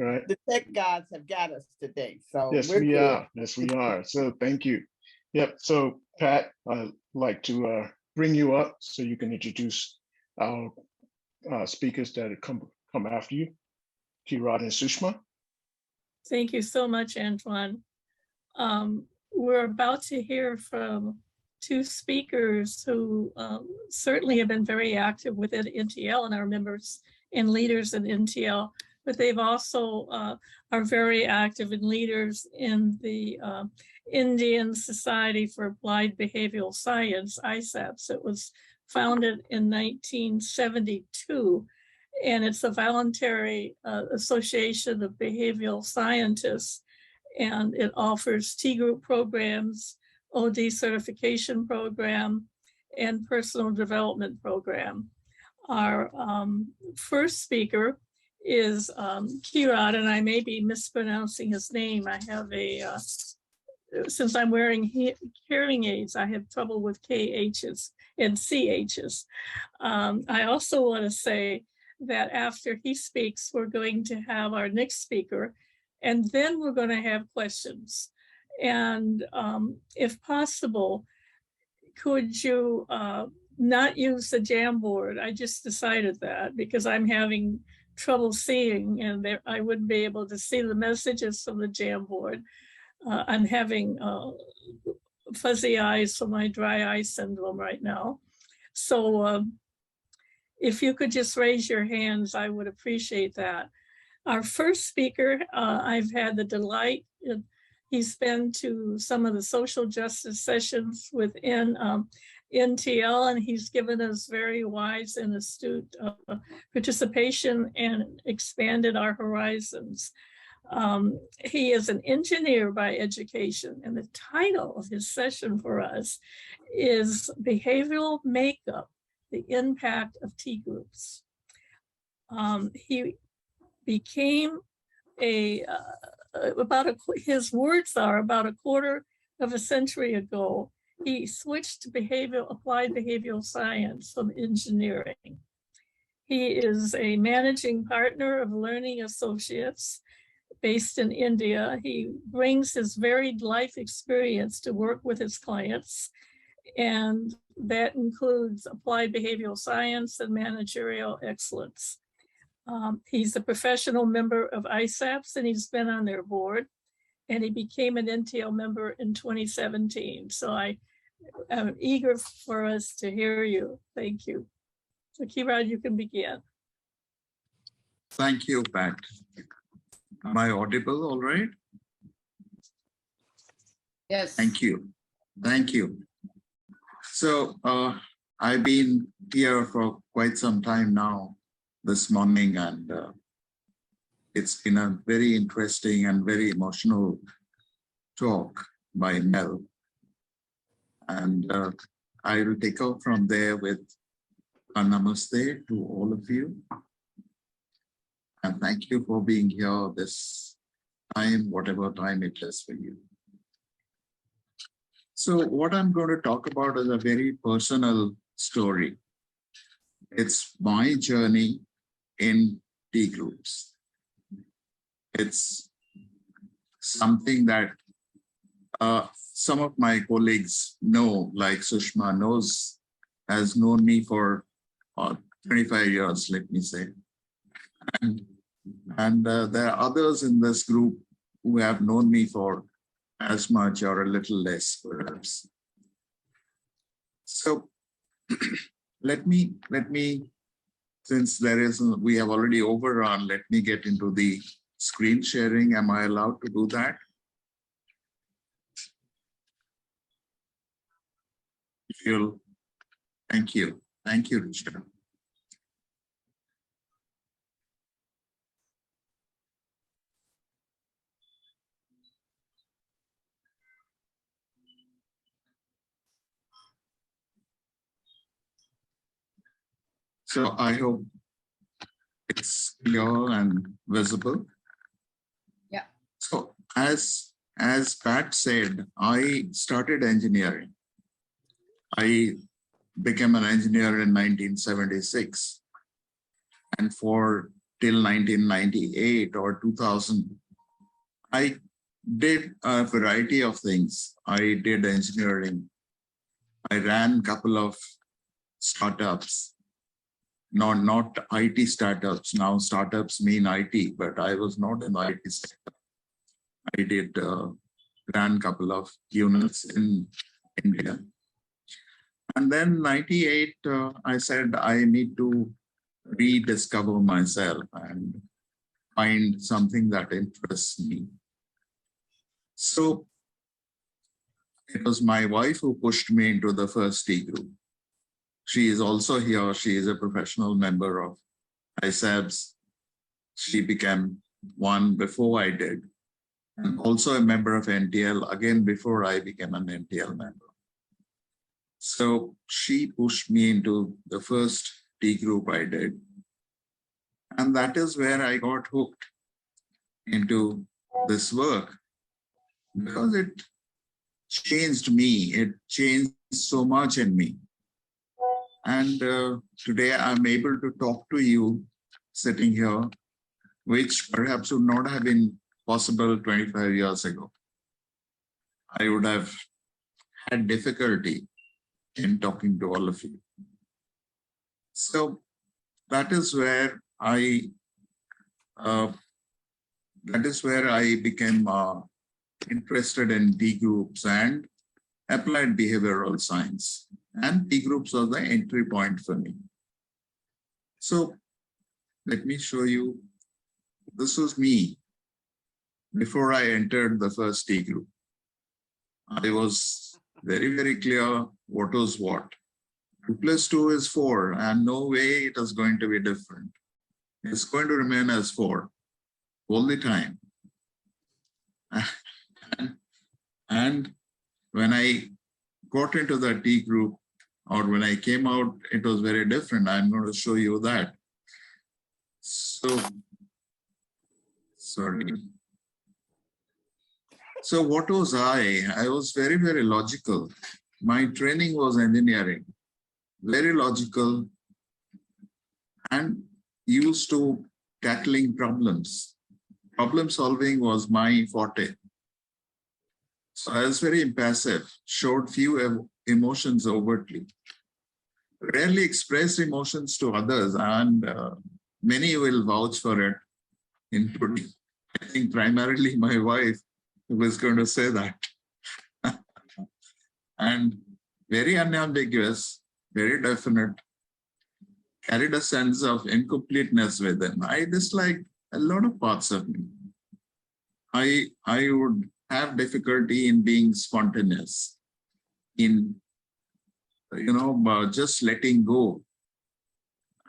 Right. The tech gods have got us today. So yes, we are. Yes, we are. So thank you. Yep. So Pat, I'd like to bring you up so you can introduce our speakers that come after you, Kirad and Sushma. Thank you so much, Antoine. We're about to hear from two speakers who certainly have been very active within NTL and are members and leaders in NTL, but they've also are very active and leaders in the Indian Society for Applied Behavioral Science, ISAPS. It was founded in 1972, and it's a voluntary association of behavioral scientists, and it offers T-group programs, OD certification program, and personal development program. Our first speaker is Kirad, and I may be mispronouncing his name. I have a, since I'm wearing hearing aids, I have trouble with KHs and CHs. I also want to say that after he speaks, we're going to have our next speaker, and then we're going to have questions. And if possible, could you not use the Jamboard? I just decided that because I'm having trouble seeing, and I wouldn't be able to see the messages from the Jamboard. I'm having fuzzy eyes from my dry eye syndrome right now. So if you could just raise your hands, I would appreciate that. Our first speaker, I've had the delight, he's been to some of the social justice sessions within NTL, and he's given us very wise and astute participation and expanded our horizons. He is an engineer by education, and the title of his session for us is Behavioral Makeup, the Impact of T-Groups. He became his words are about a quarter of a century ago, he switched to applied behavioral science from engineering. He is a managing partner of Learning Associates based in India. He brings his varied life experience to work with his clients, and that includes applied behavioral science and managerial excellence. He's a professional member of ISAPS, and he's been on their board, and he became an NTL member in 2017. So I am eager for us to hear you. Thank you. So Kirad, you can begin. Thank you, Pat. Am I audible all right? Yes. Thank you. Thank you. So I've been here for quite some time now this morning, and it's been a very interesting and very emotional talk by Mel. And I will take off from there with a namaste to all of you. And thank you for being here this time, whatever time it is for you. So what I'm going to talk about is a very personal story. It's my journey in T groups. It's something that some of my colleagues know, like Sushma has known me for 25 years, let me say. And there are others in this group who have known me for as much or a little less, perhaps. So let me, since we have already overrun, let me get into the screen sharing. Am I allowed to do that? Thank you. Thank you, Richard. So I hope it's clear and visible. Yeah. So as Pat said, I started engineering. I became an engineer in 1976. And for till 1998 or 2000, I did a variety of things. I did engineering. I ran a couple of startups, not IT startups. Now startups mean IT, but I was not in the IT sector. I did ran a couple of units in India. And then 98, I said, I need to rediscover myself and find something that interests me. So it was my wife who pushed me into the first T group. She is also here. She is a professional member of ISABS. She became one before I did, and also a member of NTL, again, before I became an NTL member. So she pushed me into the first T group I did. And that is where I got hooked into this work, because it changed me. It changed so much in me. And today I'm able to talk to you sitting here, which perhaps would not have been possible 25 years ago. I would have had difficulty in talking to all of you. So that is where I became interested in D groups and applied behavioral science. And D groups was the entry point for me. So let me show you. This was me before I entered the first T group. I was very, very clear what was what. 2 + 2 is 4, and no way it is going to be different. It's going to remain as 4 all the time. And when I got into the T group, or when I came out, it was very different. I'm going to show you that. So, sorry. So what was I? I was very, very logical. My training was engineering, very logical, and used to tackling problems. Problem solving was my forte. So I was very impassive, showed few emotions overtly, rarely expressed emotions to others, and many will vouch for it, including, I think, primarily my wife, who was going to say that. And very unambiguous, very definite, carried a sense of incompleteness within. I disliked a lot of parts of me. I would have difficulty in being spontaneous, in, just letting go.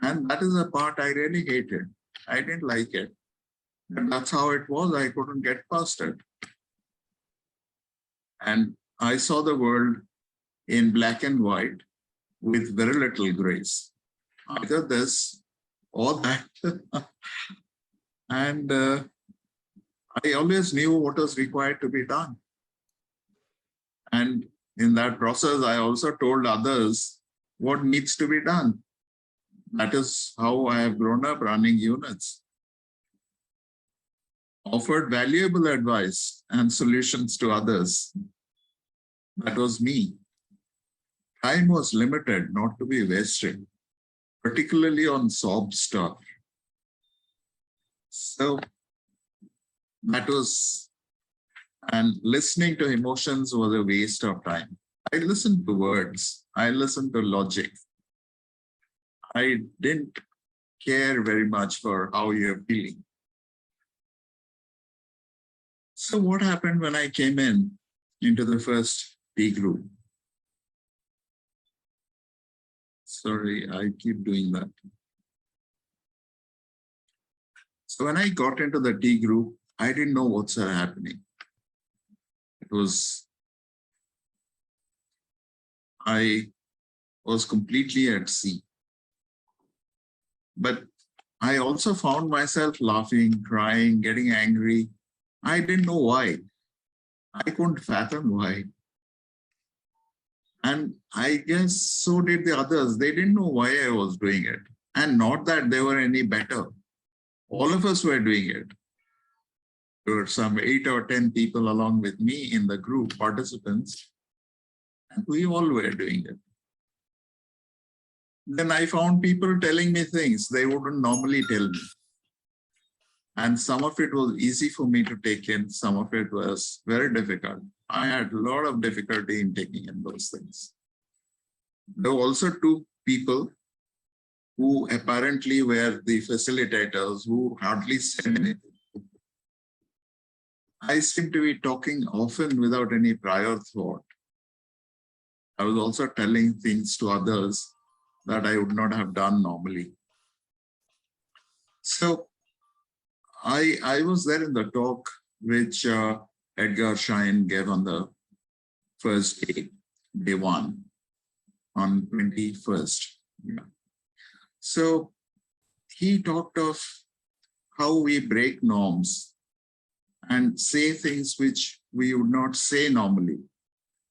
And that is a part I really hated. I didn't like it. But that's how it was. I couldn't get past it. And I saw the world in black and white with very little grace. Either this or that. And I always knew what was required to be done. And in that process, I also told others what needs to be done. That is how I have grown up running units. Offered valuable advice and solutions to others. That was me. Time was limited, not to be wasted, particularly on sob stuff. So that was, and listening to emotions was a waste of time. I listened to words. I listened to logic. I didn't care very much for how you're feeling. So what happened when I came into the first T group? Sorry, I keep doing that. So when I got into the T group, I didn't know what's happening. I was completely at sea. But I also found myself laughing, crying, getting angry. I didn't know why. I couldn't fathom why. And I guess so did the others. They didn't know why I was doing it. And not that they were any better. all of us were doing it. There were some 8 or 10 people along with me in the group, participants, and we all were doing it. Then I found people telling me things they wouldn't normally tell me. And some of it was easy for me to take in, some of it was very difficult. I had a lot of difficulty in taking in those things. There were also 2 people who apparently were the facilitators who hardly said anything. I seem to be talking often without any prior thought. I was also telling things to others that I would not have done normally. So I was there in the talk which Edgar Schein gave on the first day, day 1, on 21st. Yeah. So he talked of how we break norms and say things which we would not say normally.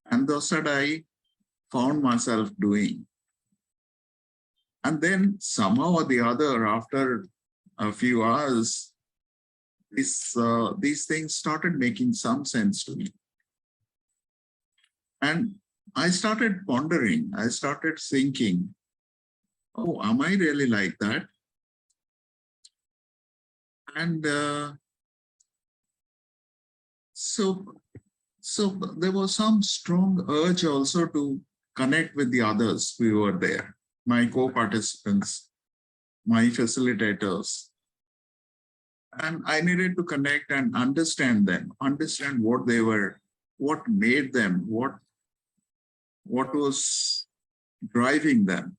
And those that I found myself doing. And then somehow or the other, after a few hours, these things started making some sense to me. And I started pondering, I started thinking, oh, am I really like that? And so there was some strong urge also to connect with the others who were there, my co-participants, my facilitators. And I needed to connect and understand them, understand what they were, what made them, what was driving them.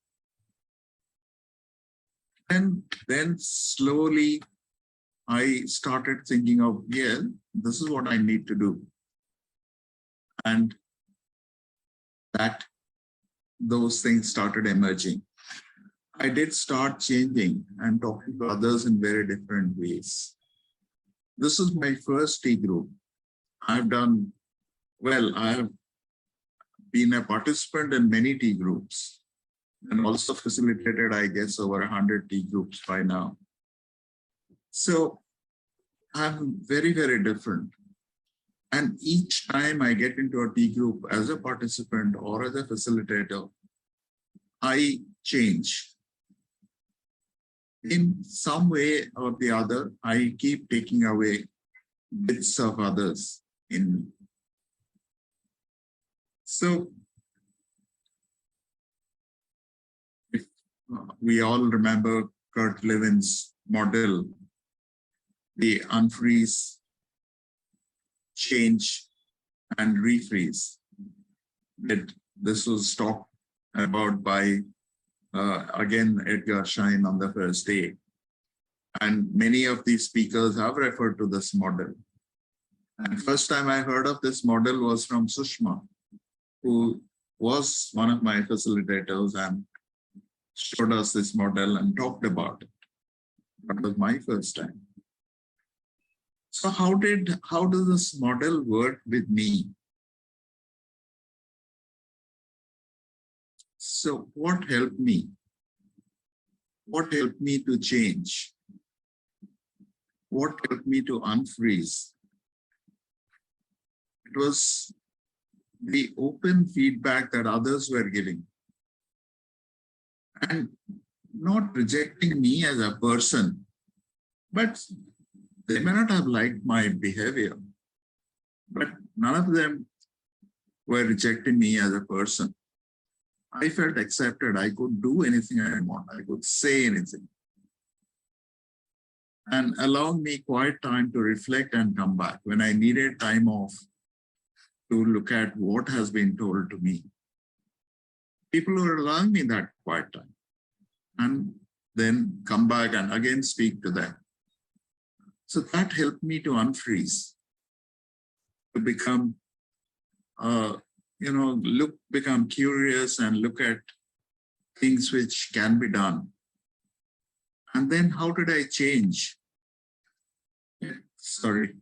And then slowly I started thinking of, yeah, this is what I need to do. And those things started emerging. I did start changing and talking to others in very different ways. This is my first tea group. I have been a participant in many tea groups and also facilitated, I guess, over 100 tea groups by now. So I'm very, very different. And each time I get into a tea group as a participant or as a facilitator, I change. In some way or the other, I keep taking away bits of others in me. So if we all remember Kurt Levin's model, the unfreeze, change, and refreeze. This was talked about by, again, Edgar Schein on the first day. And many of these speakers have referred to this model. And first time I heard of this model was from Sushma, who was one of my facilitators and showed us this model and talked about it. That was my first time. So how does this model work with me? So what helped me? What helped me to change? What helped me to unfreeze? It was the open feedback that others were giving and not rejecting me as a person, but they may not have liked my behavior, but none of them were rejecting me as a person. I felt accepted. I could do anything I want. I could say anything. And allowing me quiet time to reflect and come back when I needed time off to look at what has been told to me. People were allowing me that quiet time and then come back and again speak to them. So that helped me to unfreeze, to become, become curious and look at things which can be done. And then how did I change? Sorry.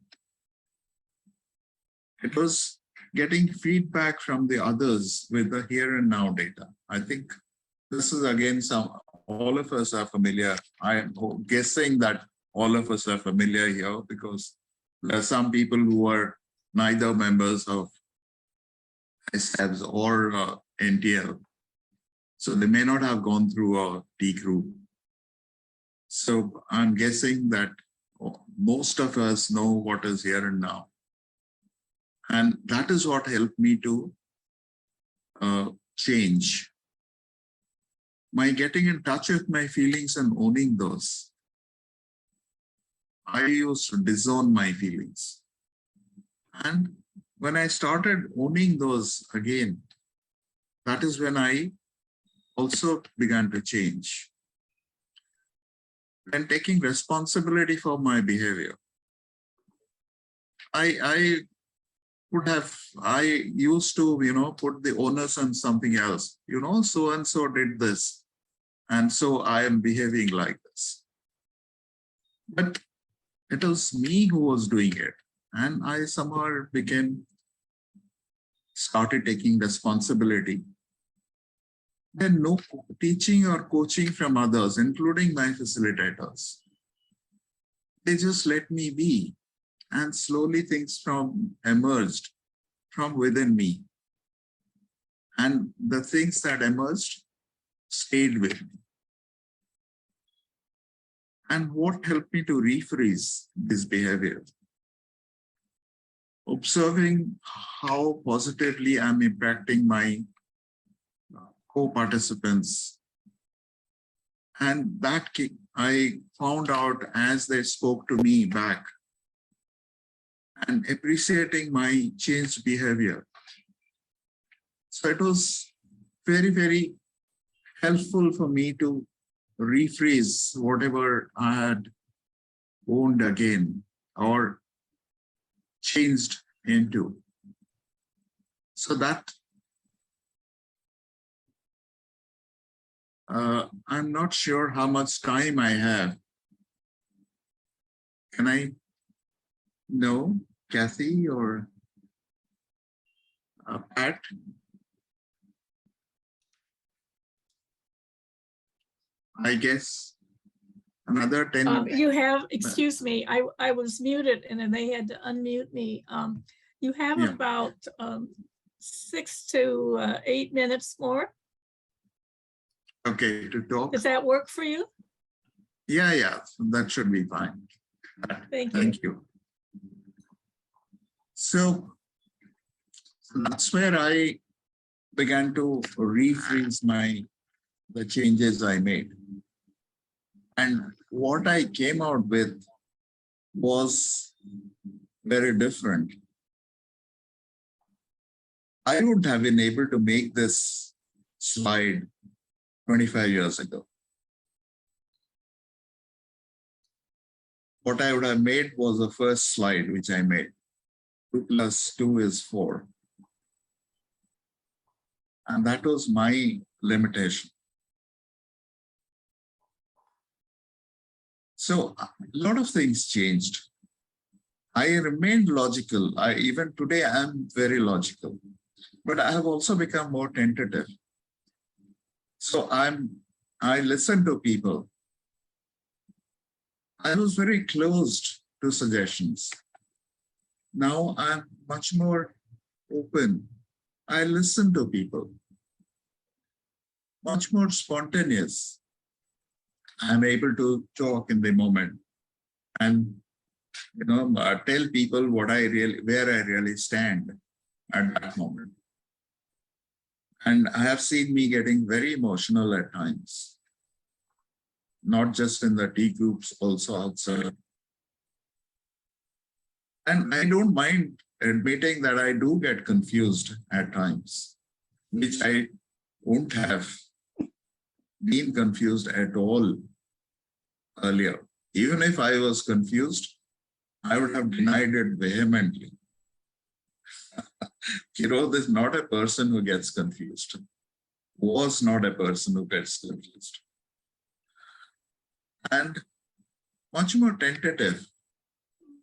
It was getting feedback from the others with the here and now data. I think this is again all of us are familiar. I am guessing that all of us are familiar here because there are some people who are neither members of SABs or NTL. So they may not have gone through a T group. So I'm guessing that most of us know what is here and now. And that is what helped me to change. My getting in touch with my feelings and owning those. I used to disown my feelings. And when I started owning those again, that is when I also began to change. And taking responsibility for my behavior. I used to, put the onus on something else. So-and-so did this. And so I am behaving like this. But it was me who was doing it. And I somehow started taking responsibility. Then no teaching or coaching from others, including my facilitators. They just let me be. And slowly things emerged from within me. And the things that emerged stayed with me. And what helped me to refreeze this behavior? Observing how positively I'm impacting my co-participants. And that I found out as they spoke to me back and appreciating my changed behavior. So it was very, very helpful for me to rephrase whatever I had owned again or changed into. So that I'm not sure how much time I have. Can I know, Kathy or Pat? I guess another 10 minutes. You have, excuse me, I was muted and then they had to unmute me. You have about 6 to 8 minutes more. Okay, to talk. Does that work for you? Yeah, that should be fine. Thank you. So that's where I began to rephrase the changes I made. And what I came out with was very different. I wouldn't have been able to make this slide 25 years ago. What I would have made was the first slide, which I made. 2 + 2 is 4. And that was my limitation. So a lot of things changed. I remained logical. Even today, I'm very logical. But I have also become more tentative. So I listen to people. I was very closed to suggestions. Now I'm much more open. I listen to people. Much more spontaneous. I'm able to talk in the moment and tell people where I really stand at that moment. And I have seen me getting very emotional at times, not just in the T groups, also outside. And I don't mind admitting that I do get confused at times, which I wouldn't have been confused at all earlier. Even if I was confused, I would have denied it vehemently. This is not a person who gets confused. Was not a person who gets confused. And much more tentative,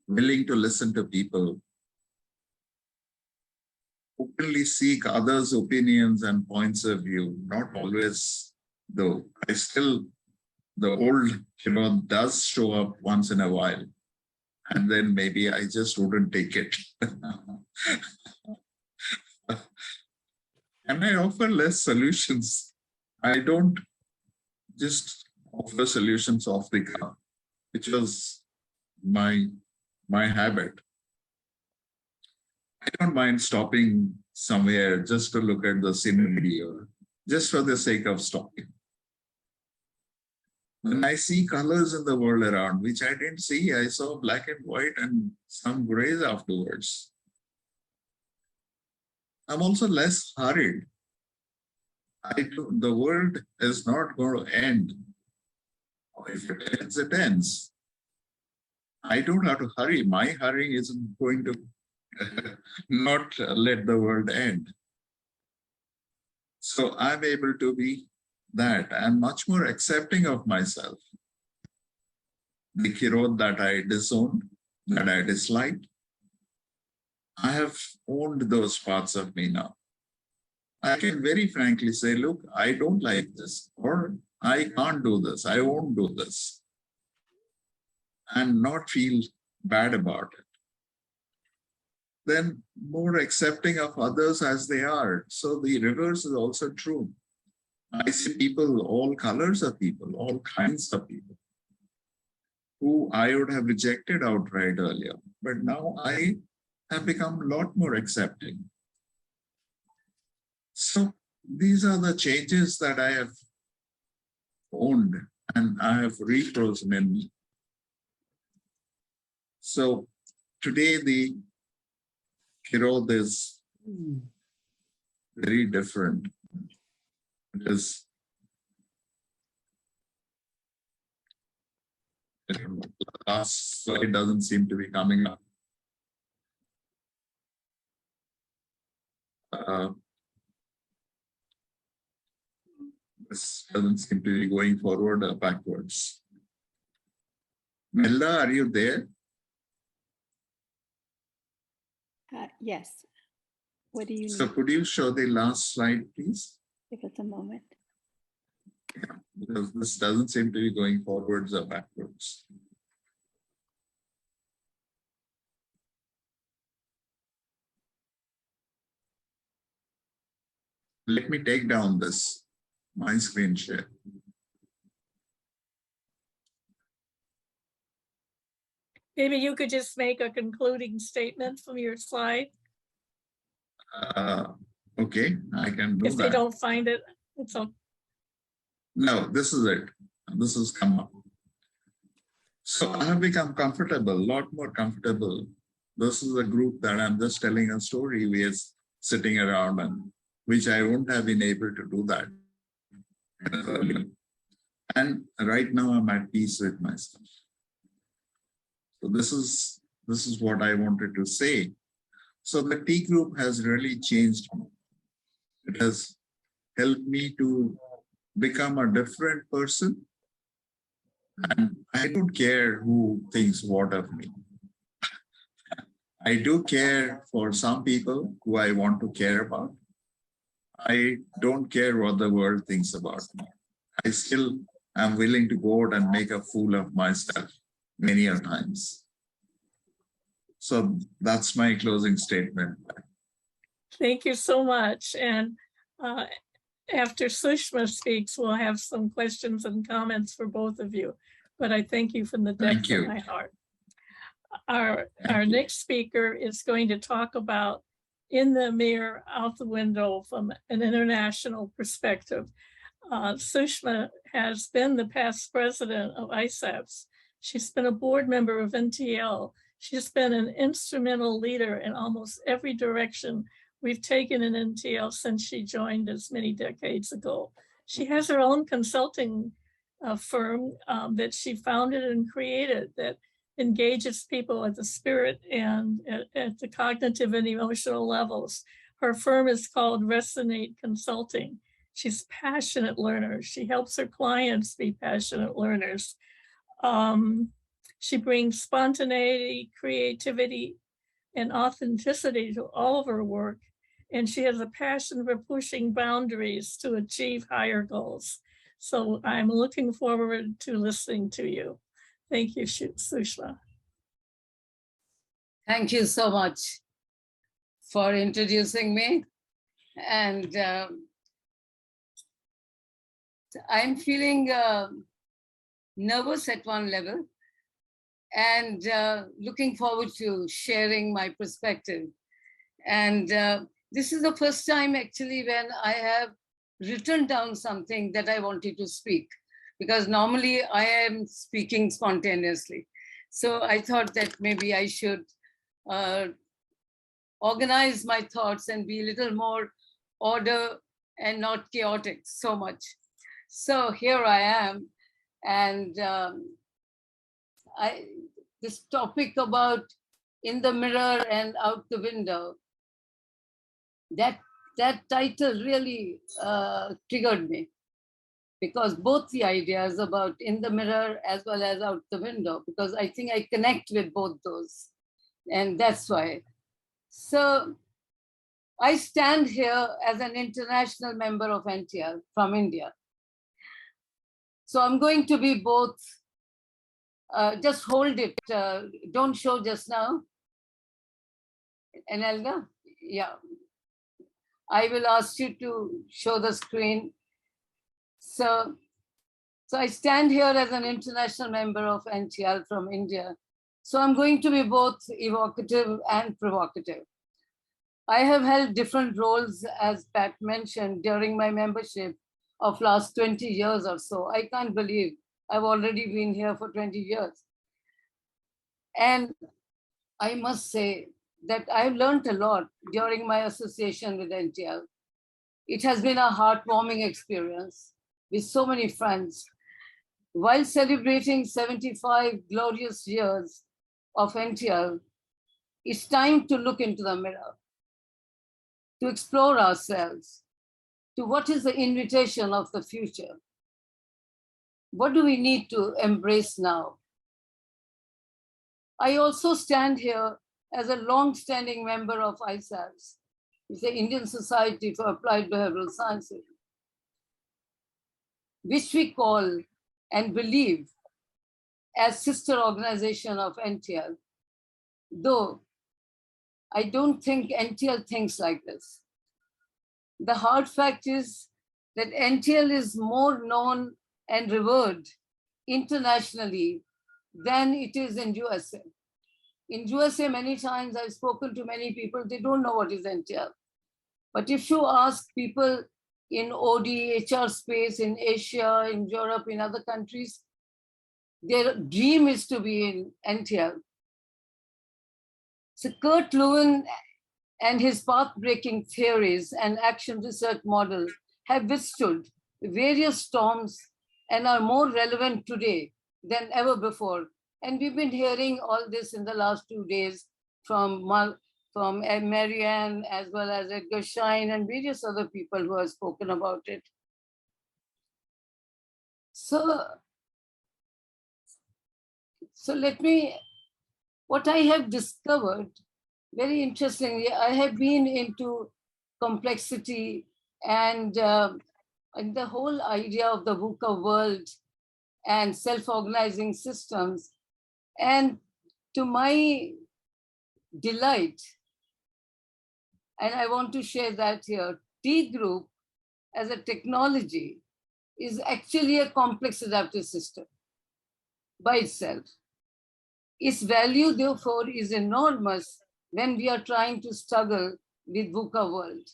willing to listen to people, openly seek others' opinions and points of view, not always, though. I still the old does show up once in a while. And then maybe I just wouldn't take it. And I offer less solutions. I don't just offer solutions off the cuff, which was my habit. I don't mind stopping somewhere just to look at the scenery or just for the sake of stopping. When I see colors in the world around, which I didn't see, I saw black and white and some grays afterwards. I'm also less hurried. The world is not going to end. If it ends, it ends. I don't have to hurry. My hurrying isn't going to not let the world end. So I'm able to be that. I'm much more accepting of myself. The Kirod that I disowned, that I disliked, I have owned those parts of me now. I can very frankly say, look, I don't like this, or I can't do this, I won't do this, and not feel bad about it. Then more accepting of others as they are. So the reverse is also true. I see people, all colors of people, all kinds of people, who I would have rejected outright earlier. But now I have become a lot more accepting. So these are the changes that I have owned and I have refrozen in me. So today the Kirod is very different. Because the last slide doesn't seem to be coming up. This doesn't seem to be going forward or backwards. Melda, are you there? Yes. What do you So need? could you show the last slide, please? Give us a moment. Yeah, because this doesn't seem to be going forwards or backwards. Let me take down this, my screen share. Maybe you could just make a concluding statement from your slide. Okay, I can do If they that. don't find it, it's okay. No, this is it. This has come up. So I have become comfortable, a lot more comfortable. This is a group that I'm just telling a story. We are sitting around, and which I wouldn't have been able to do that earlier. And right now I'm at peace with myself. So this is what I wanted to say. So the T group has really changed me. It has helped me to become a different person. And I don't care who thinks what of me. I do care for some people who I want to care about. I don't care what the world thinks about me. I still am willing to go out and make a fool of myself many a times. So that's my closing statement. Thank you so much. And after Sushma speaks, we'll have some questions and comments for both of you. But I thank you from the depths of my heart. Our next speaker is going to talk about in the mirror, out the window from an international perspective. Sushma has been the past president of ISAPS. She's been a board member of NTL. She's been an instrumental leader in almost every direction we've taken in NTL since she joined us many decades ago. She has her own consulting firm that she founded and created that engages people at the spirit and at the cognitive and emotional levels. Her firm is called Resonate Consulting. She's a passionate learner. She helps her clients be passionate learners. She brings spontaneity, creativity, and authenticity to all of her work. And she has a passion for pushing boundaries to achieve higher goals. So I'm looking forward to listening to you. Thank you, Sushma. Thank you so much for introducing me. And I'm feeling nervous at one level and looking forward to sharing my perspective. And this is the first time actually when I have written down something that I wanted to speak, because normally I am speaking spontaneously. So I thought that maybe I should organize my thoughts and be a little more order and not chaotic so much. So here I am, and this topic about in the mirror and out the window, that title really triggered me, because both the ideas about in the mirror as well as out the window, because I think I connect with both those, and that's why. So I stand here as an international member of NTL from India. So I'm going to be both, just hold it, don't show just now. Enelda, yeah. I will ask you to show the screen. So I stand here as an international member of NTL from India. So I'm going to be both evocative and provocative. I have held different roles, as Pat mentioned, during my membership of last 20 years or so. I can't believe I've already been here for 20 years. And I must say that I've learned a lot during my association with NTL. It has been a heartwarming experience with so many friends. While celebrating 75 glorious years of NTL, it's time to look into the mirror, to explore ourselves, to what is the invitation of the future. What do we need to embrace now? I also stand here as a long-standing member of ISAS, it's the Indian Society for Applied Behavioral Sciences, which we call and believe as sister organization of NTL, though I don't think NTL thinks like this. The hard fact is that NTL is more known and revered internationally than it is in USA. In USA, many times I've spoken to many people, they don't know what is NTL. But if you ask people in OD, HR space, in Asia, in Europe, in other countries, their dream is to be in NTL. So Kurt Lewin and his path-breaking theories and action research model have withstood various storms and are more relevant today than ever before. And we've been hearing all this in the last 2 days from Marianne, as well as Edgar Schein and various other people who have spoken about it. So let me, what I have discovered, very interestingly, I have been into complexity and the whole idea of the VUCA world and self-organizing systems. And to my delight, and I want to share that here, T group as a technology is actually a complex adaptive system by itself. Its value, therefore, is enormous when we are trying to struggle with VUCA world.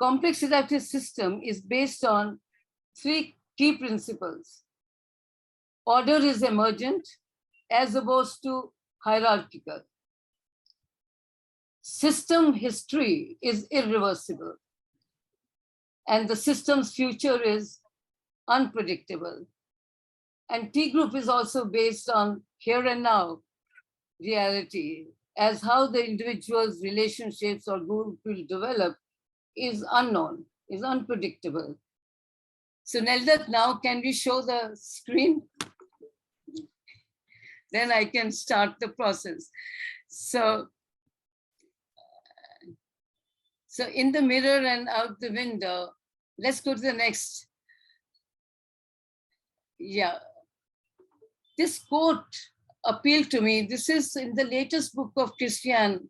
Complex adaptive system is based on 3 key principles. Order is emergent as opposed to hierarchical. System history is irreversible. And the system's future is unpredictable. And T group is also based on here and now reality, as how the individual's relationships or group will develop is unknown, is unpredictable. So Nelda, now can we show the screen? Then I can start the process. So in the mirror and out the window, let's go to the next. Yeah. This quote appealed to me. This is in the latest book of Christian,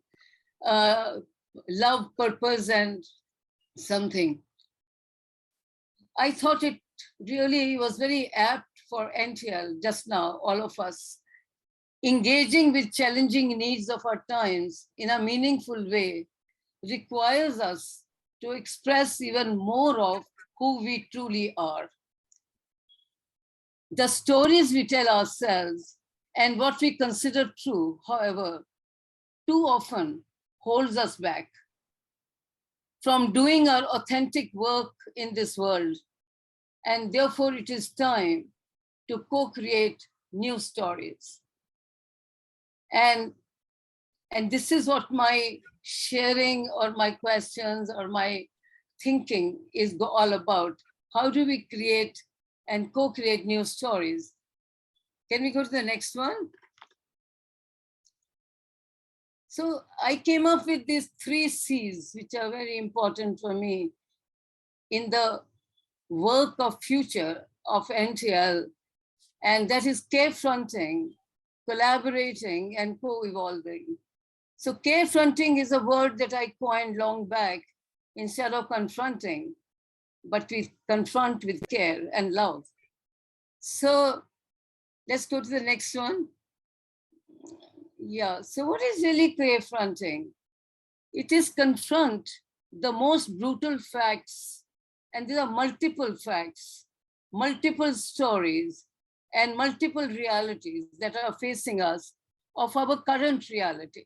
Love, Purpose, and something. I thought it really was very apt for NTL just now, all of us. Engaging with challenging needs of our times in a meaningful way requires us to express even more of who we truly are. The stories we tell ourselves and what we consider true, however, too often holds us back from doing our authentic work in this world. And therefore, it is time to co-create new stories. And this is what my sharing or my questions or my thinking is all about. How do we create and co-create new stories? Can we go to the next one? So I came up with these 3 C's, which are very important for me in the work of future of NTL, and that is care-fronting, collaborating, and co-evolving. So care-fronting is a word that I coined long back. Instead of confronting, but we confront with care and love. So let's go to the next one. Yeah, so what is really care-fronting? It is confront the most brutal facts, and there are multiple facts, multiple stories, and multiple realities that are facing us of our current reality.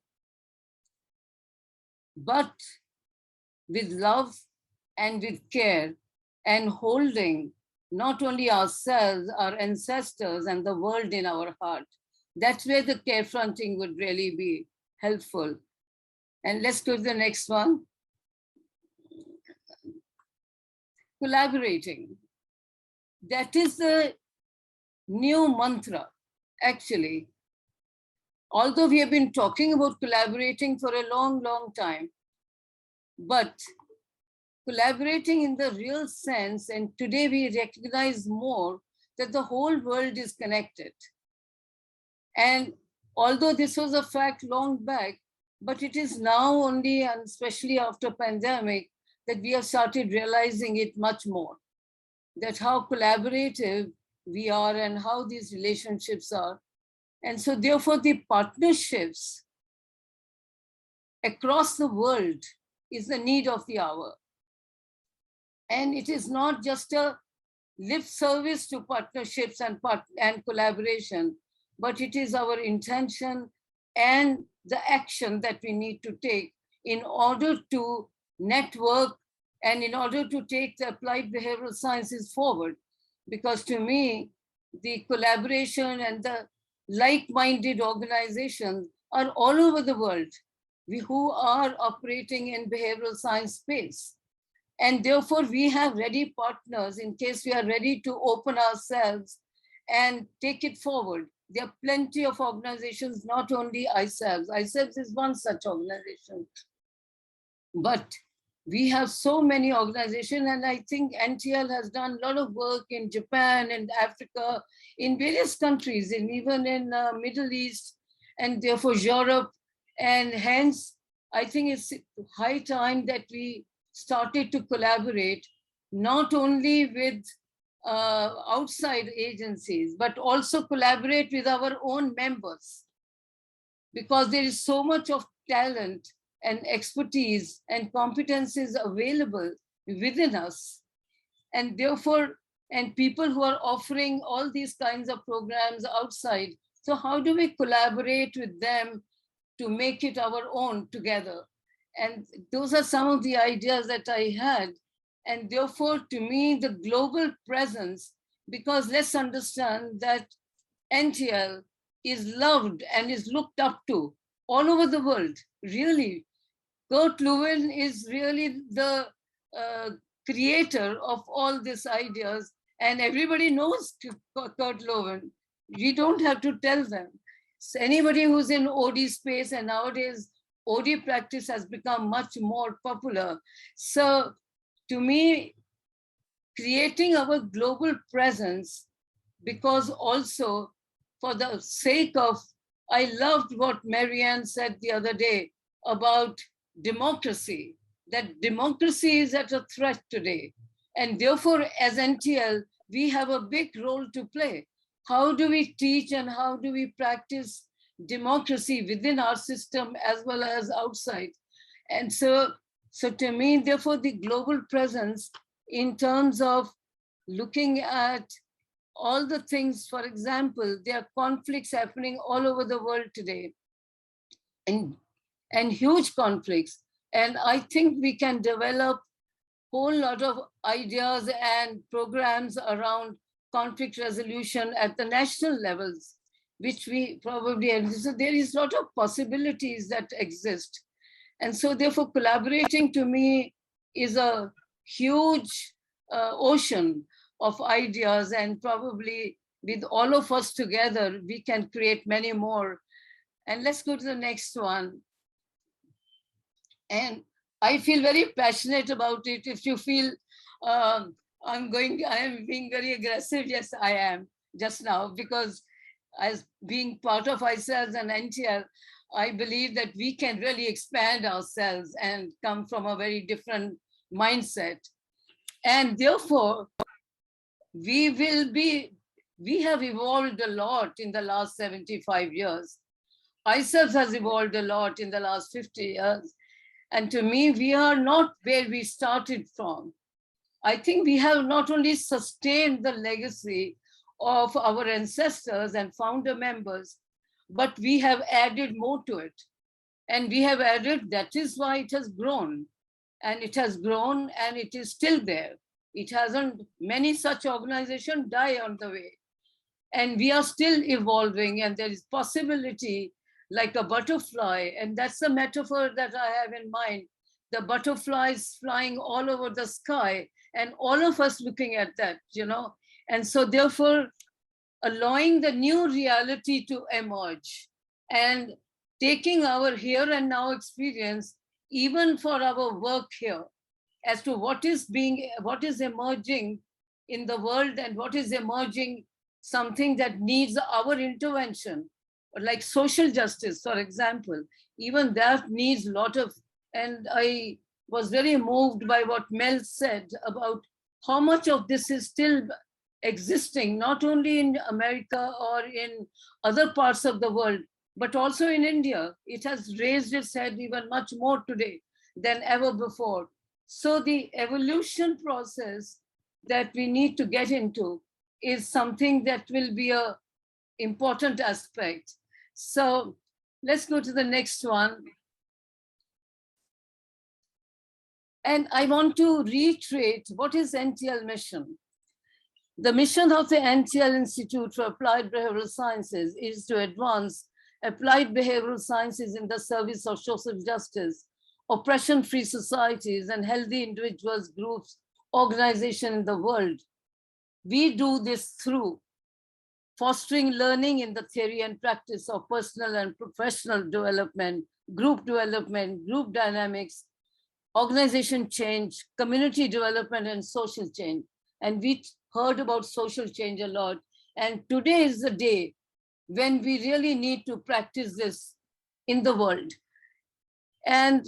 But with love and with care and holding not only ourselves, our ancestors and the world in our heart. That's where the care fronting would really be helpful. And let's go to the next one. Collaborating. That is the new mantra, actually. Although we have been talking about collaborating for a long, long time, but collaborating in the real sense, and today we recognize more that the whole world is connected. And although this was a fact long back, but it is now only, and especially after pandemic, that we have started realizing it much more, that how collaborative we are and how these relationships are. And so therefore the partnerships across the world is the need of the hour. And it is not just a lip service to partnerships and collaboration, but it is our intention and the action that we need to take in order to network and in order to take the applied behavioral sciences forward. Because to me, the collaboration and the like-minded organizations are all over the world who are operating in behavioral science space. And therefore we have ready partners in case we are ready to open ourselves and take it forward. There are plenty of organizations, not only ICEBS. ICEBS is one such organization. But we have so many organizations, and I think NTL has done a lot of work in Japan and Africa, in various countries, and even in Middle East, and therefore Europe. And hence, I think it's high time that we started to collaborate, not only with outside agencies, but also collaborate with our own members, because there is so much of talent and expertise and competencies available within us. And therefore, and people who are offering all these kinds of programs outside. So how do we collaborate with them to make it our own together? And those are some of the ideas that I had. And therefore, to me, the global presence, because let's understand that NTL is loved and is looked up to all over the world, really. Kurt Lewin is really the creator of all these ideas, and everybody knows Kurt Lewin. We don't have to tell them. So anybody who's in OD space, and nowadays OD practice has become much more popular. So to me, creating our global presence, because also for the sake of, I loved what Marianne said the other day about democracy, that democracy is at a threat today. And therefore, as NTL, we have a big role to play. How do we teach and how do we practice democracy within our system as well as outside? And so to me, therefore, the global presence in terms of looking at all the things, for example, there are conflicts happening all over the world today, and huge conflicts. And I think we can develop a whole lot of ideas and programs around conflict resolution at the national levels, which we probably, so there is a lot of possibilities that exist. And so therefore collaborating to me is a huge ocean of ideas, and probably with all of us together, we can create many more. And let's go to the next one. And I feel very passionate about it. If you feel I am being very aggressive, yes, I am just now, because as being part of ourselves and NTL, I believe that we can really expand ourselves and come from a very different mindset. And therefore, we have evolved a lot in the last 75 years. Ourselves has evolved a lot in the last 50 years. And to me, we are not where we started from. I think we have not only sustained the legacy of our ancestors and founder members, but we have added more to it. And we have added, that is why it has grown. And it has grown and it is still there. It hasn't, many such organizations die on the way. And we are still evolving, and there is possibility like a butterfly. And that's the metaphor that I have in mind. The butterflies flying all over the sky and all of us looking at that, you know. And so therefore, allowing the new reality to emerge and taking our here and now experience, even for our work here, as to what is emerging in the world and what is emerging, something that needs our intervention, like social justice, for example. Even that needs a lot of, and I was very moved by what Mel said about how much of this is still existing, not only in America or in other parts of the world, but also in India. It has raised its head even much more today than ever before. So the evolution process that we need to get into is something that will be an important aspect. So let's go to the next one. And I want to reiterate, what is NTL mission? The mission of the NTL Institute for Applied Behavioral Sciences is to advance applied behavioral sciences in the service of social justice, oppression-free societies, and healthy individuals, groups, organizations in the world. We do this through fostering learning in the theory and practice of personal and professional development, group dynamics, organization change, community development, and social change. And we heard about social change a lot. And today is the day when we really need to practice this in the world. And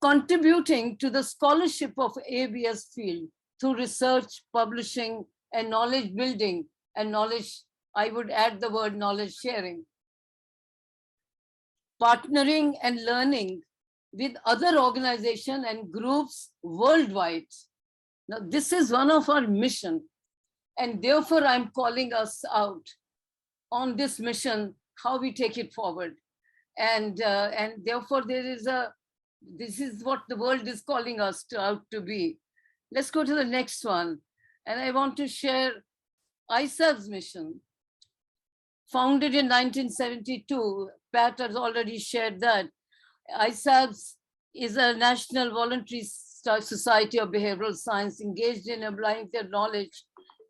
contributing to the scholarship of ABS field through research, publishing, and knowledge building, and knowledge, I would add the word knowledge sharing. Partnering and learning with other organizations and groups worldwide. Now, this is one of our mission. And therefore, I'm calling us out on this mission, how we take it forward. And therefore, this is what the world is calling us out to be. Let's go to the next one. And I want to share ISAB's mission. Founded in 1972, Pat has already shared that. ISABS is a national voluntary society of behavioral science engaged in applying their knowledge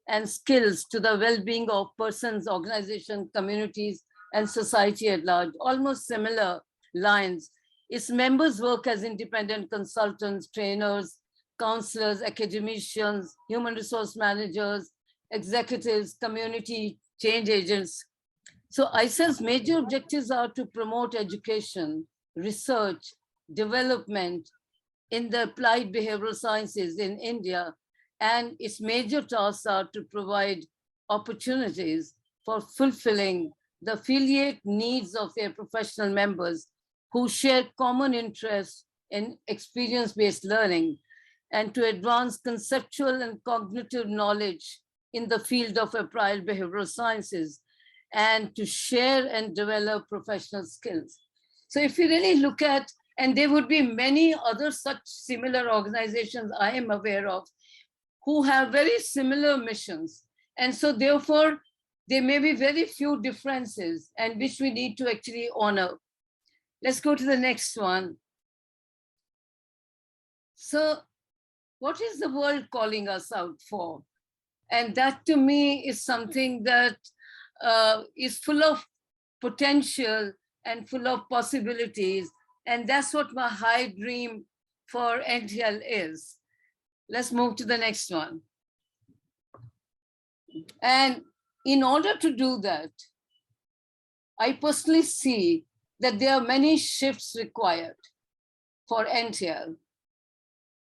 and skills to the well-being of persons, organizations, communities, and society at large. Almost similar lines. Its members work as independent consultants, trainers, counselors, academicians, human resource managers, executives, community change agents. So ICEL's major objectives are to promote education, research, development in the applied behavioral sciences in India, and its major tasks are to provide opportunities for fulfilling the affiliate needs of their professional members who share common interests in experience-based learning, and to advance conceptual and cognitive knowledge in the field of applied behavioral sciences, and to share and develop professional skills. So if you really look at, and there would be many other such similar organizations I am aware of who have very similar missions. And so therefore, there may be very few differences and which we need to actually honor. Let's go to the next one. So what is the world calling us out for? And that to me is something that is full of potential and full of possibilities. And that's what my high dream for NTL is. Let's move to the next one. And in order to do that, I personally see that there are many shifts required for NTL.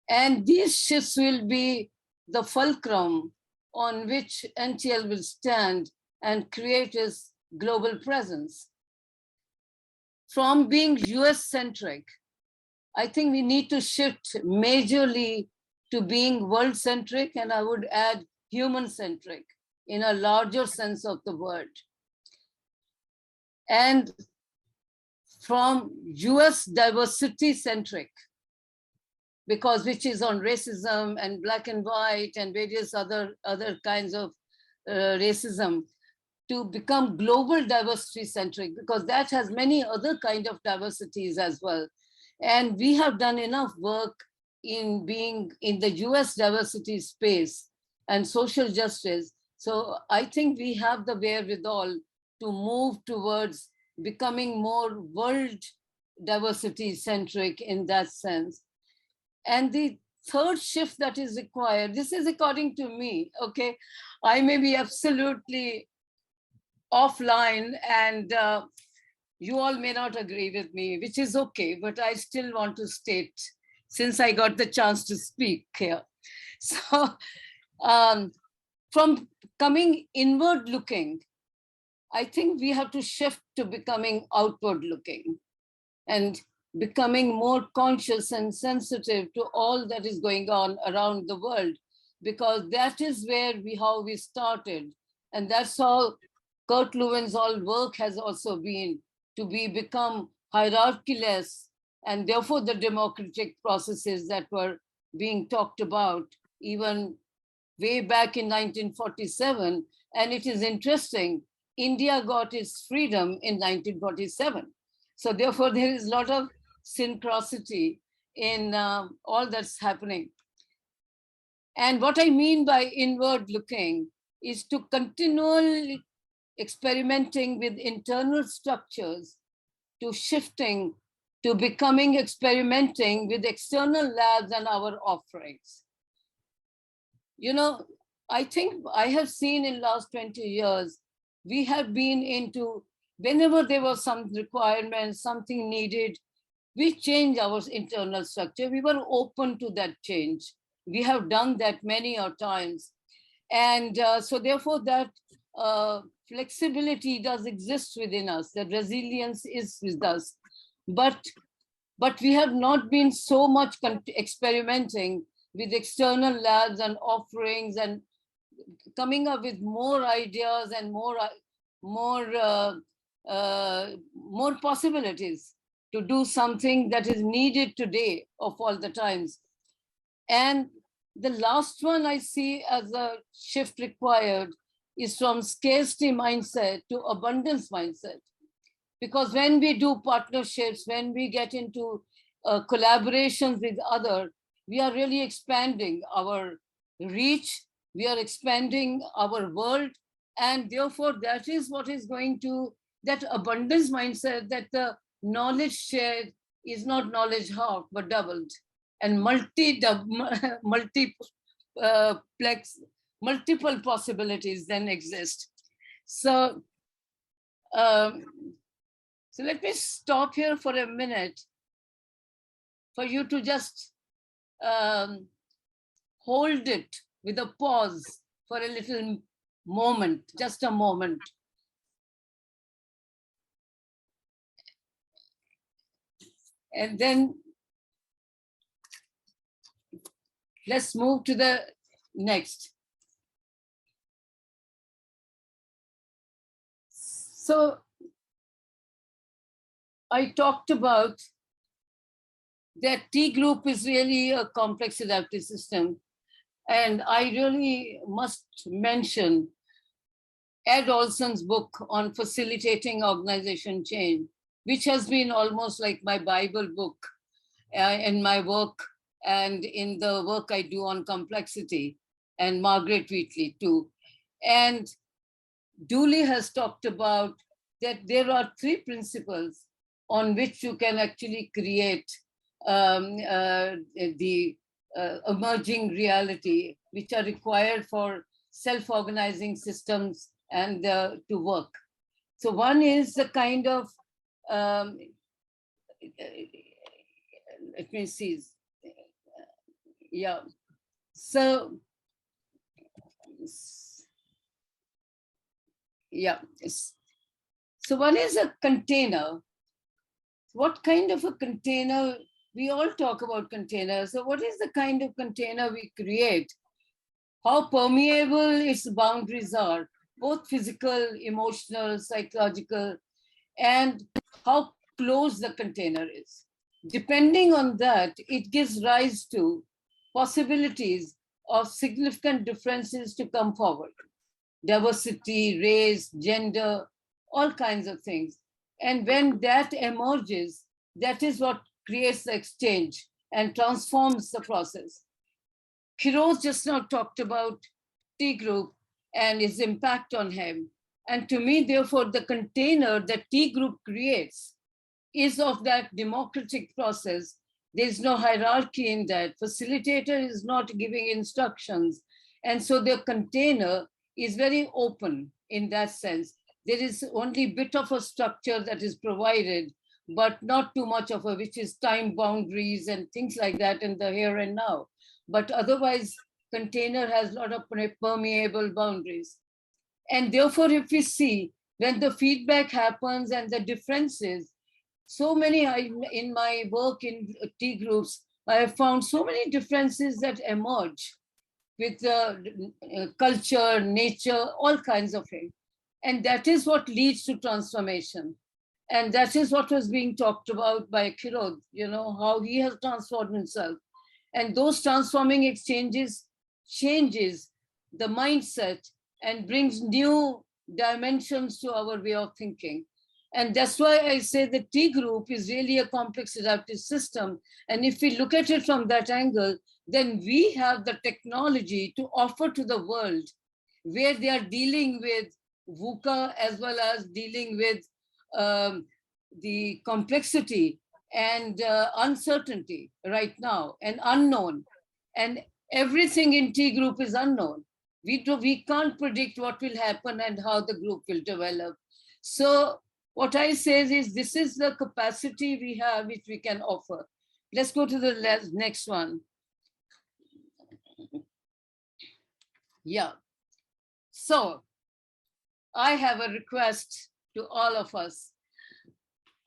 And these shifts will be the fulcrum on which NTL will stand and create its global presence. From being US-centric, I think we need to shift majorly to being world-centric, and I would add human-centric in a larger sense of the word. And from US diversity-centric, because which is on racism and black and white and various other kinds of racism, to become global diversity centric, because that has many other kind of diversities as well. And we have done enough work in being in the US diversity space and social justice. So I think we have the wherewithal to move towards becoming more world diversity centric in that sense. And the third shift that is required, this is according to me, okay? I may be absolutely offline and you all may not agree with me, which is okay, but I still want to state, since I got the chance to speak here. So from coming inward looking, I think we have to shift to becoming outward looking and becoming more conscious and sensitive to all that is going on around the world, because that is where how we started. And that's how Kurt Lewin's all work has also been, to become hierarchyless, and therefore the democratic processes that were being talked about even way back in 1947. And it is interesting, India got its freedom in 1947. So therefore there is a lot of synchronicity in all that's happening. And what I mean by inward looking is to continually experimenting with internal structures, to shifting to becoming experimenting with external labs and our offerings. You know, I think I have seen in last 20 years, we have been into, whenever there was some requirement, something needed, we changed our internal structure. We were open to that change. We have done that many times. And so therefore that flexibility does exist within us, that resilience is with us. But we have not been so much experimenting with external labs and offerings and coming up with more ideas and more possibilities to do something that is needed today of all the times. And the last one I see as a shift required is from scarcity mindset to abundance mindset. Because when we do partnerships, when we get into collaborations with others, we are really expanding our reach, we are expanding our world, and therefore that is what is going to, that abundance mindset, that the knowledge shared is not knowledge half, but doubled. and multiple possibilities then exist. So, so let me stop here for a minute for you to just hold it with a pause for a little moment, just a moment. And then let's move to the next. So I talked about that T group is really a complex adaptive system. And I really must mention Ed Olson's book on facilitating organization change, which has been almost like my Bible book in my work and in the work I do on complexity, and Margaret Wheatley too. And Jubilee has talked about that there are 3 principles on which you can actually create the emerging reality, which are required for self-organizing systems and to work. So one is the kind of, let me see, yeah. So, yeah. So one is a container. What kind of a container? We all talk about containers. So what is the kind of container we create? How permeable its boundaries are, both physical, emotional, psychological, and how close the container is. Depending on that, it gives rise to possibilities of significant differences to come forward. Diversity, race, gender, all kinds of things. And when that emerges, that is what creates the exchange and transforms the process. Kiroz just now talked about T group and its impact on him. And to me, therefore, the container that T group creates is of that democratic process. There's no hierarchy in that. Facilitator is not giving instructions. And so the container is very open in that sense. There is only a bit of a structure that is provided, but not too much of a, which is time boundaries and things like that in the here and now. But otherwise, container has a lot of permeable boundaries. And therefore, if we see when the feedback happens and the differences, so many, in my work in T groups, I have found so many differences that emerge with culture, nature, all kinds of things. And that is what leads to transformation. And that is what was being talked about by Kirod, you know, how he has transformed himself. And those transforming exchanges changes the mindset and brings new dimensions to our way of thinking. And that's why I say the T group is really a complex adaptive system. And if we look at it from that angle, then we have the technology to offer to the world where they are dealing with VUCA as well as dealing with the complexity and uncertainty right now and unknown. And everything in T group is unknown. We can't predict what will happen and how the group will develop. So what I say is this is the capacity we have which we can offer. Let's go to the next one. Yeah. So I have a request to all of us.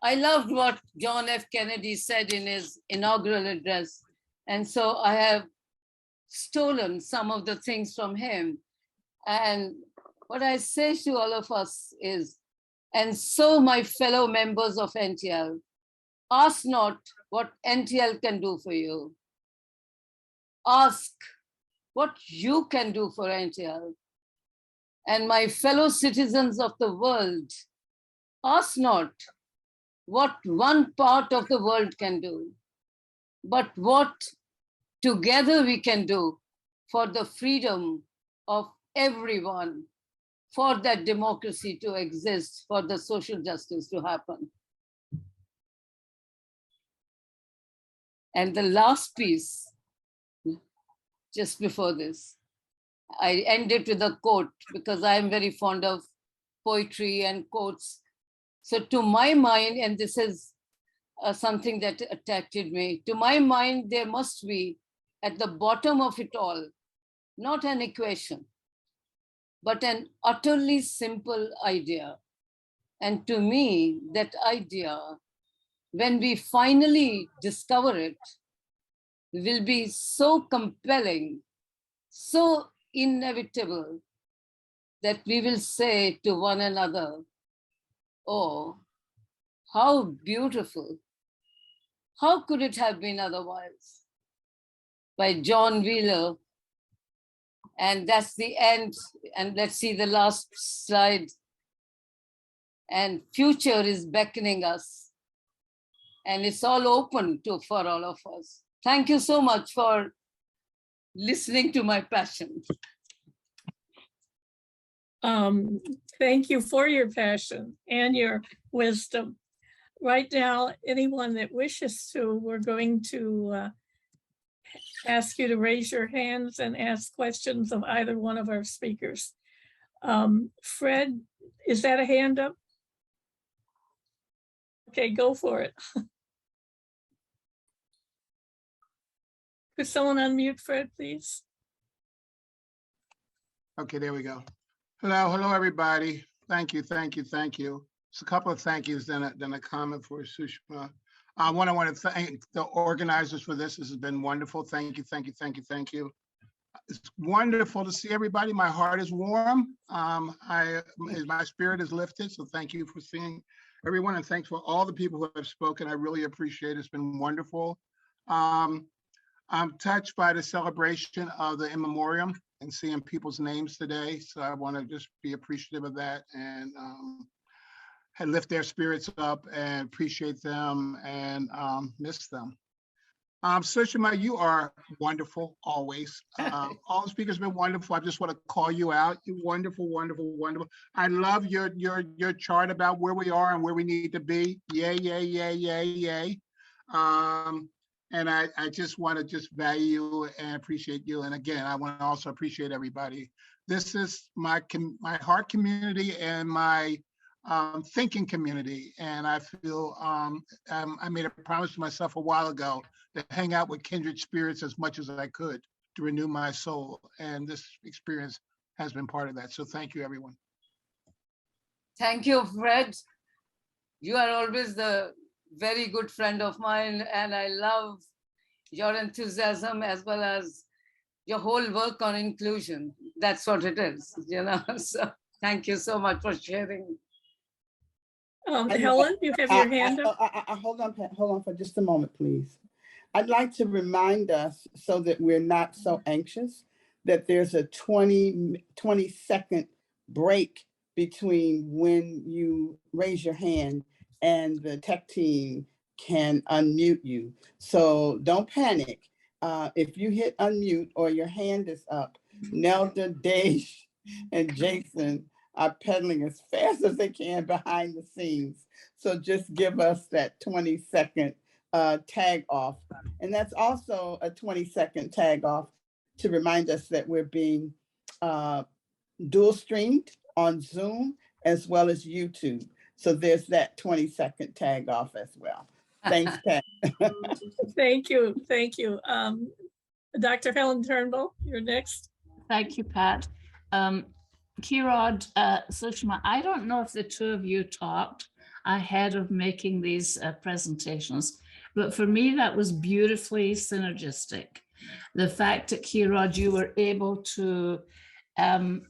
I loved what John F. Kennedy said in his inaugural address. And so I have stolen some of the things from him. And what I say to all of us is, and so my fellow members of NTL, ask not what NTL can do for you. Ask what you can do for NTL. And my fellow citizens of the world, ask not what one part of the world can do, but what together we can do for the freedom of everyone, for that democracy to exist, for the social justice to happen. And the last piece, just before this, I end it with a quote because I am very fond of poetry and quotes. So to my mind, and this is something that attracted me, to my mind, there must be at the bottom of it all, not an equation, but an utterly simple idea. And to me, that idea, when we finally discover it, will be so compelling, so inevitable, that we will say to one another, oh, how beautiful. How could it have been otherwise? By John Wheeler. And that's the end. And let's see the last slide. And future is beckoning us. And it's all open for all of us. Thank you so much for listening to my passion. Thank you for your passion and your wisdom. Right now, anyone that wishes to, we're going to ask you to raise your hands and ask questions of either one of our speakers. Fred, is that a hand up? Okay, go for it. Could someone unmute Fred, please? Okay, there we go. Hello, everybody. Thank you. It's a couple of thank yous, then a comment for Sushma. I want to thank the organizers for this. This has been wonderful. Thank you. It's wonderful to see everybody. My heart is warm. My spirit is lifted. So thank you for seeing everyone, and thanks for all the people who have spoken. I really appreciate it. It's been wonderful. I'm touched by the celebration of the in memoriam and seeing people's names today. So I want to just be appreciative of that and lift their spirits up and appreciate them and miss them. Sushma, you are wonderful always. All the speakers have been wonderful. I just want to call you out. You're wonderful. I love your chart about where we are and where we need to be. Yay. And I just want to just value you and appreciate you. And again, I want to also appreciate everybody. This is my heart community and my thinking community. And I feel I made a promise to myself a while ago to hang out with kindred spirits as much as I could to renew my soul. And this experience has been part of that. So thank you, everyone. Thank you, Fred. You are always the very good friend of mine, and I love your enthusiasm as well as your whole work on inclusion. That's what it is, So thank you so much for sharing. Helen, you have your hand up. Hold on for just a moment, please. I'd like to remind us, so that we're not so anxious, that there's a 20-second break between when you raise your hand and the tech team can unmute you. So don't panic. If you hit unmute or your hand is up, Nelda, Dave, and Jason are pedaling as fast as they can behind the scenes. So just give us that 20-second tag off. And that's also a 20-second tag off to remind us that we're being dual streamed on Zoom as well as YouTube. So there's that 20-second tag off as well. Thanks, Pat. Thank you. Dr. Helen Turnbull, you're next. Thank you, Pat. Kirad, Sushma, I don't know if the two of you talked ahead of making these presentations, but for me, that was beautifully synergistic. The fact that Kirad, you were able to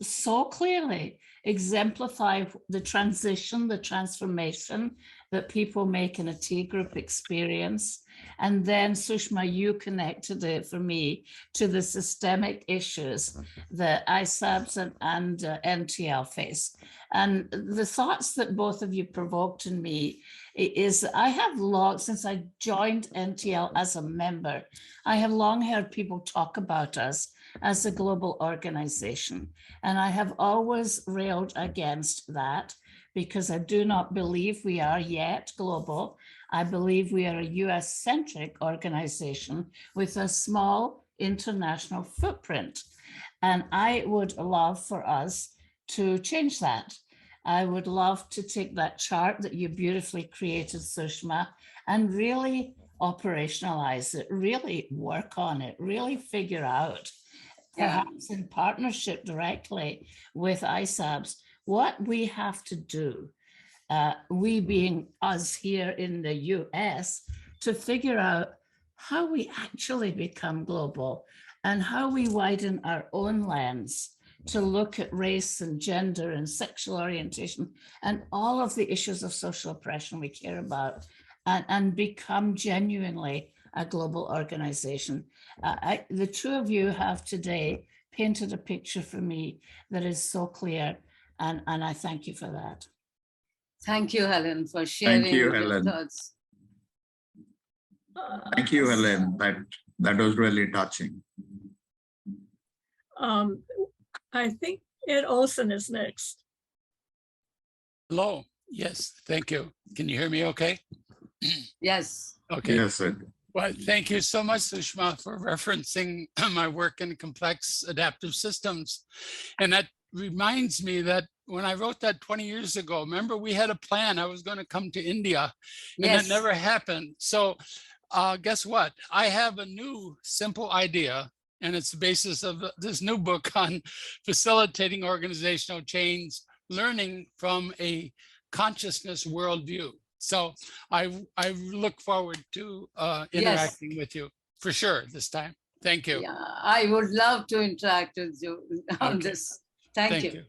so clearly exemplify the transition, the transformation that people make in a T group experience. And then Sushma, you connected it for me to the systemic issues that ISABs and NTL face. And the thoughts that both of you provoked in me is I have long, since I joined NTL as a member, I have long heard people talk about us as a global organization. And I have always railed against that because I do not believe we are yet global. I believe we are a US-centric organization with a small international footprint. And I would love for us to change that. I would love to take that chart that you beautifully created, Sushma, and really operationalize it, really work on it, really figure out, perhaps in partnership directly with ISABs, what we have to do, we being us here in the US, to figure out how we actually become global and how we widen our own lens to look at race and gender and sexual orientation and all of the issues of social oppression we care about, and become genuinely a global organization. The two of you have today painted a picture for me that is so clear, and I thank you for that. Thank you, Helen, for sharing you, your Helen. thoughts. Thank you, Helen. That was really touching. I think Ed Olson is next. Hello. Yes, thank you. Can you hear me okay? Yes. Okay. Yes, sir. Well, thank you so much, Sushma, for referencing my work in complex adaptive systems. And that reminds me that when I wrote that 20 years ago, remember we had a plan. I was going to come to India, and Yes. that never happened. So guess what? I have a new simple idea, and it's the basis of this new book on facilitating organizational change, learning from a consciousness worldview. So I look forward to interacting with you for sure this time. Thank you. Yeah, I would love to interact with you on Okay. this. Thank you.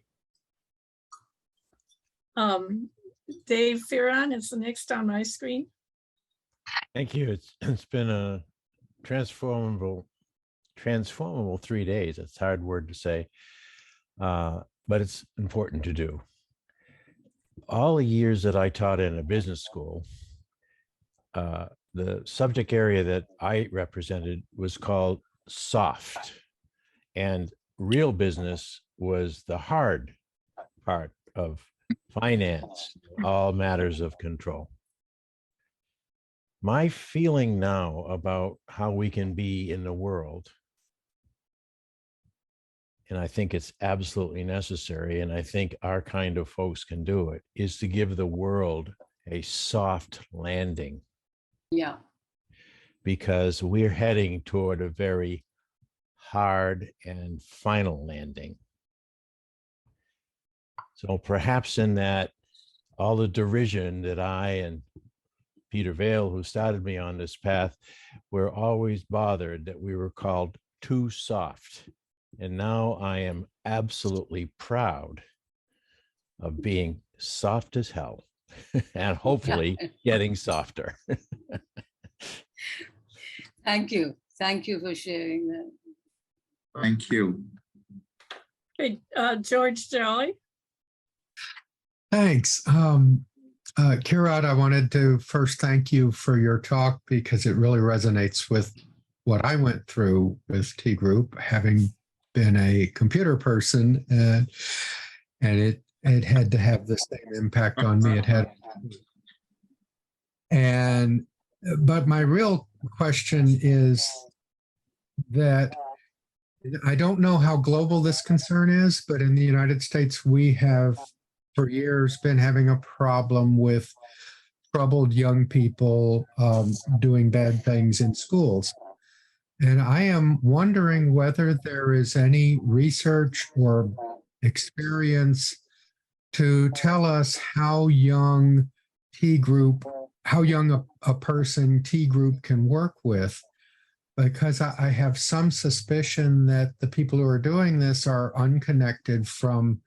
Dave Fearon is the next on my screen. Thank you. It's been a transformable 3 days. It's a hard word to say, but it's important to do. All the years that I taught in a business school, the subject area that I represented was called soft, and real business was the hard part of finance, all matters of control. My feeling now about how we can be in the world, and I think it's absolutely necessary, and I think our kind of folks can do it, is to give the world a soft landing. Yeah. Because we're heading toward a very hard and final landing. So perhaps in that, all the derision that I and Peter Vale, who started me on this path, were always bothered that we were called too soft. And now I am absolutely proud of being soft as hell and hopefully getting softer. Thank you. Thank you for sharing that. Thank you. Hey, George Jolly. Thanks. Kirat, I wanted to first thank you for your talk because it really resonates with what I went through with T Group, having been a computer person, and it had to have the same impact on me. It had, but my real question is that I don't know how global this concern is, but in the United States, we have for years been having a problem with troubled young people doing bad things in schools. And I am wondering whether there is any research or experience to tell us how young a person T group can work with, because I have some suspicion that the people who are doing this are unconnected from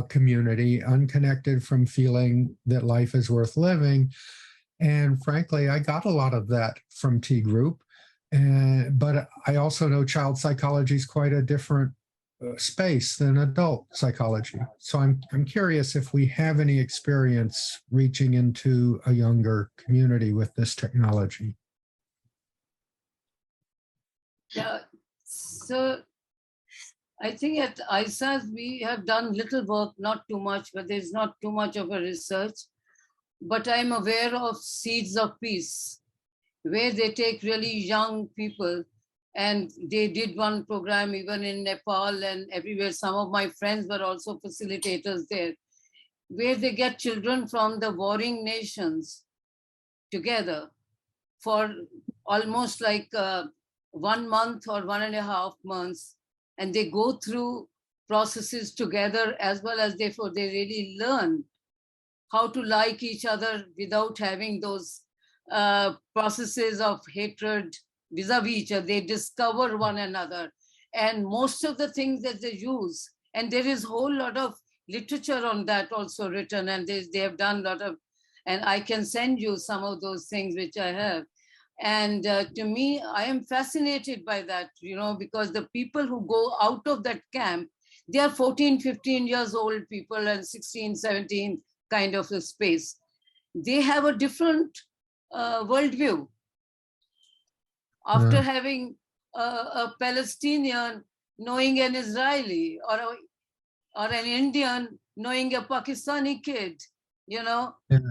community, unconnected from feeling that life is worth living. And frankly, I got a lot of that from T Group. But I also know child psychology is quite a different space than adult psychology. So I'm curious if we have any experience reaching into a younger community with this technology. Yeah. So I think at ISAS we have done little work, not too much, but there's not too much of a research. But I'm aware of Seeds of Peace, where they take really young people, and they did one program even in Nepal and everywhere. Some of my friends were also facilitators there, where they get children from the warring nations together for almost like 1 month or 1.5 months, and they go through processes together, as well as therefore they really learn how to like each other without having those processes of hatred vis-a-vis each other. They discover one another, and most of the things that they use, and there is a whole lot of literature on that also written, and they have done a lot of, and I can send you some of those things which I have. And to me, I am fascinated by that, because the people who go out of that camp, they are 14, 15 years old people and 16, 17 kind of a space. They have a different worldview. After having a Palestinian knowing an Israeli, or an Indian knowing a Pakistani kid,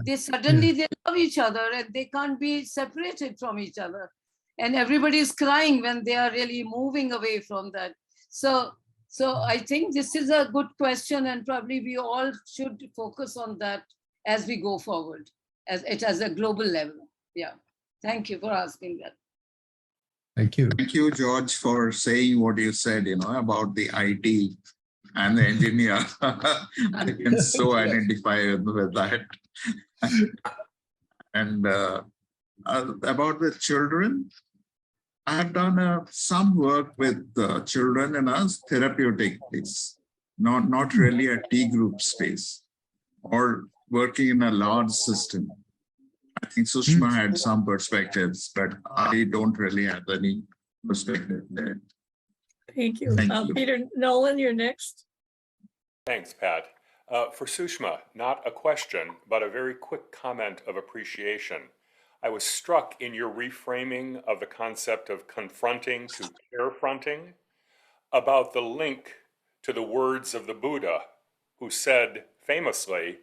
they suddenly they love each other and they can't be separated from each other. And everybody is crying when they are really moving away from that. So I think this is a good question, and probably we all should focus on that as we go forward, as a global level. Yeah. Thank you for asking that. Thank you. Thank you, George, for saying what you said, about the IT and the engineer. I can so identify with that. And about the children, I have done some work with children in a therapeutic place, not really a T group space, or working in a large system. I think Sushma had some perspectives, but I don't really have any perspective there. Thank you. Thank you. Peter Nolan, you're next. Thanks, Pat. For Sushma, not a question, but a very quick comment of appreciation. I was struck in your reframing of the concept of confronting to carefronting about the link to the words of the Buddha, who said famously,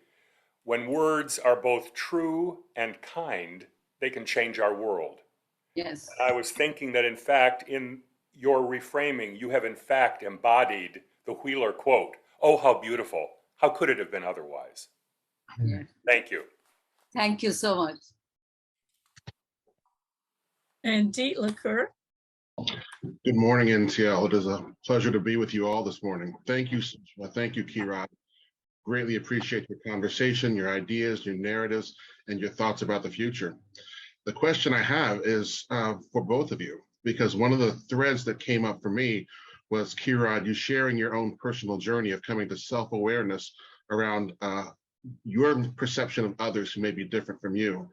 when words are both true and kind, they can change our world. Yes. I was thinking that, in fact, in your reframing, you have in fact embodied the Wheeler quote, "Oh, how beautiful. How could it have been otherwise?" Yeah. Thank you. Thank you so much. And Deet Lacour. Good morning, NTL. It is a pleasure to be with you all this morning. Thank you, Sushma. Thank you, Kirad. Greatly appreciate your conversation, your ideas, your narratives, and your thoughts about the future. The question I have is for both of you, because one of the threads that came up for me was, Kirad, you sharing your own personal journey of coming to self-awareness around your perception of others who may be different from you.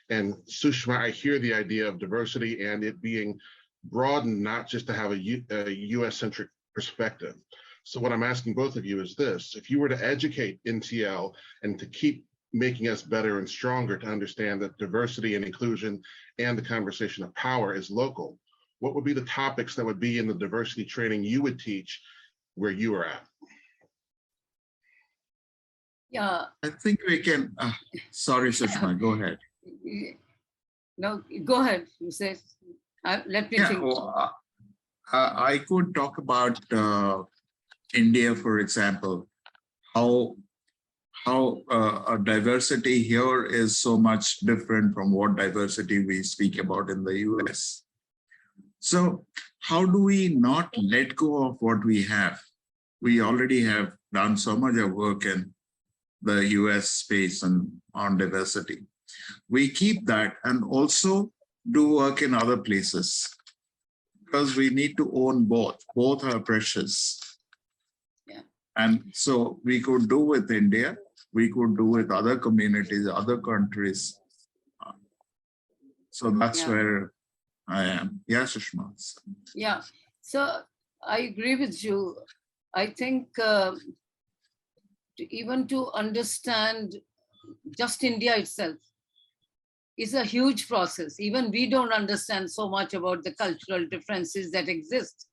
And Sushma, I hear the idea of diversity and it being broadened, not just to have a US-centric perspective. So what I'm asking both of you is this: if you were to educate NTL and to keep making us better and stronger to understand that diversity and inclusion and the conversation of power is local, what would be the topics that would be in the diversity training you would teach where you are at? Yeah. I think we can, sorry, Sushma, go ahead. No, go ahead. You say, let me think. Well, I could talk about India, for example, how a diversity here is so much different from what diversity we speak about in the US. So how do we not let go of what we have? We already have done so much of work in the US space and on diversity. We keep that and also do work in other places, because we need to own both. Both are precious. Yeah. And so we could do with India, we could do with other communities, other countries. So that's where I am. Yeah, Sushma. Yeah. So I agree with you. I think even to understand just India itself is a huge process. Even we don't understand so much about the cultural differences that exist.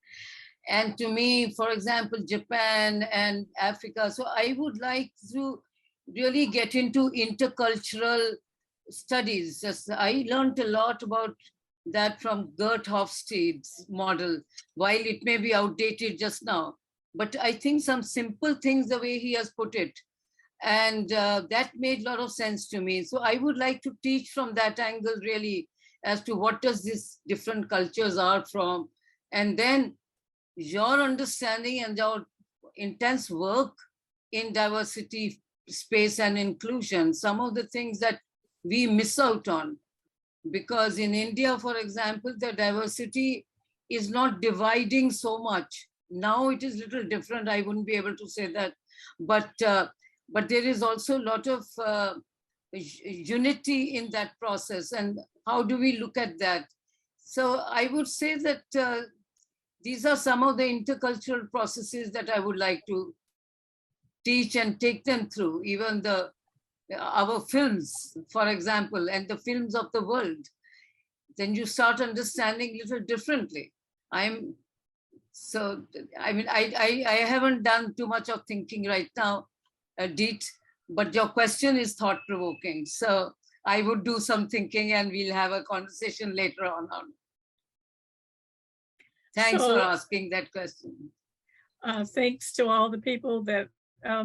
And to me, for example, Japan and Africa. So I would like to really get into intercultural studies. Just, I learned a lot about that from Gert Hofstede's model, while it may be outdated just now. But I think some simple things, the way he has put it, and that made a lot of sense to me. So I would like to teach from that angle, really, as to what does these different cultures are from. And then your understanding and your intense work in diversity, space, and inclusion, some of the things that we miss out on. Because in India, for example, the diversity is not dividing so much. Now it is a little different. I wouldn't be able to say that. But there is also a lot of unity in that process. And how do we look at that? So I would say that these are some of the intercultural processes that I would like to teach and take them through. Even our films, for example, and the films of the world. Then you start understanding a little differently. I mean, I haven't done too much of thinking right now, Deet, but your question is thought-provoking. So I would do some thinking and we'll have a conversation later on. Thanks for asking that question. Thanks to all the people that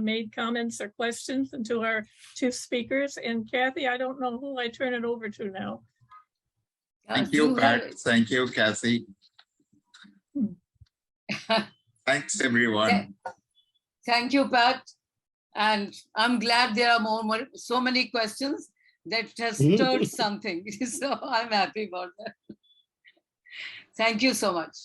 made comments or questions, and to our two speakers. And Kathy, I don't know who I turn it over to now. Thank you, Pat. Thank you, Kathy. Thanks, everyone. Thank you, Pat. And I'm glad there are so many questions that has stirred something. So I'm happy about that. Thank you so much.